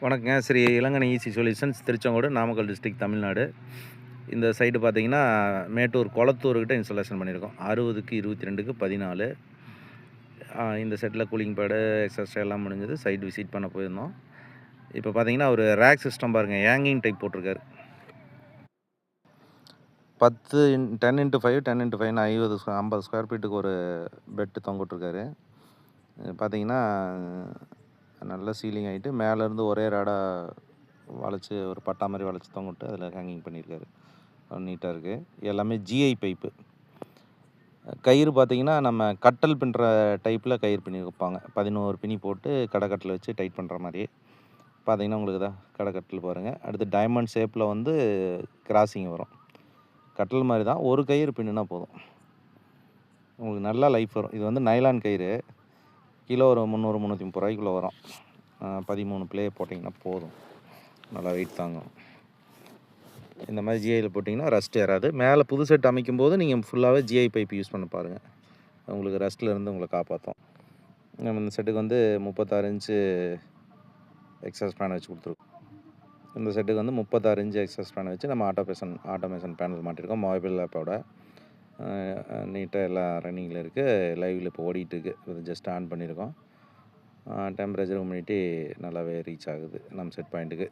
வணக்கங்க. Sri Ilangani easy solutions, Tiruchengode, Namakkal district, Tamil Nadu. இந்த site பார்த்தீங்கன்னா, மேட்டூர் கொளத்தூர்கிட்ட இன்ஸ்டாலேஷன் பண்ணியிருக்கோம். 60க்கு 22க்கு 14. இந்த செட்டில் கூலிங் பேடு, எக்ஸாஸ்டர் எல்லாம் முடிஞ்சது. சைட் விசிட் பண்ண போயிருந்தோம். இப்போ பார்த்தீங்கன்னா, ஒரு ரேக் சிஸ்டம் பாருங்கள், ஹேங்கிங் டைப் போட்டிருக்காரு. 10x5 10x5ன்னு 50 ஸ்கொயர் ஃபீட்டுக்கு ஒரு பெட்டு தொங்கிட்டுருக்காரு. பார்த்தீங்கன்னா, நல்ல சீலிங் ஆகிட்டு மேலேருந்து ஒரே ராடாக வளைச்சி ஒரு பட்டா மாதிரி வளைச்சி தொங்கிட்டு அதில் ஹேங்கிங் பண்ணியிருக்காரு. நீட்டாக இருக்குது. எல்லாமே ஜிஐ பைப்பு. கயிறு பார்த்திங்கன்னா, நம்ம கட்டல் பின்னுற டைப்பில் கயிறு பின்னி வைப்பாங்க. 11 பின்னி போட்டு கடைக்கட்டில் வச்சு டைட் பண்ணுற மாதிரி. பார்த்திங்கன்னா உங்களுக்கு தான் கடைக்கட்டில் பாருங்கள். அடுத்து டைமண்ட் ஷேப்பில் வந்து கிராசிங் வரும். கட்டல் மாதிரி தான், ஒரு கயிறு பின்னுனா போதும், உங்களுக்கு நல்லா லைஃப் வரும். இது வந்து நைலான் கயிறு. கிலோ ஒரு 300 330 ரூபாய்க்குள்ளே வரும். 13 ப்ளே போட்டிங்கன்னா போதும், நல்லா வெயிட் தாங்கும். இந்த மாதிரி ஜிஐயில் போட்டிங்கன்னா ரஸ்ட் ஏறாது. மேலே புது செட் அமைக்கும்போது நீங்கள் ஃபுல்லாகவே ஜிஐ பைப் யூஸ் பண்ண பாருங்கள், உங்களுக்கு ரஸ்ட்லேருந்து உங்களை காப்பாற்றும். நம்ம இந்த செட்டுக்கு வந்து 36 இன்ச்சு எக்ஸாஸ்ட் ஃபேன் வச்சு கொடுத்துருக்கோம். இந்த செட்டுக்கு வந்து 36 இன்ச்சு எக்ஸாஸ்ட் ஃபேன் வச்சு நம்ம ஆட்டோமேஷன் பேனல் மாட்டியிருக்கோம். மொபைல் ஆப்போட நீட்டாக எல்லாம் ரன்னிங்கில் இருக்குது. லைவில் இப்போ ஓடிட்டுருக்கு. இது ஜஸ்ட் ஆன் பண்ணியிருக்கோம். டெம்பரேச்சர் ஹியூமிடிட்டி நல்லாவே ரீச் ஆகுது நம்ம செட் பாயிண்ட்டுக்கு.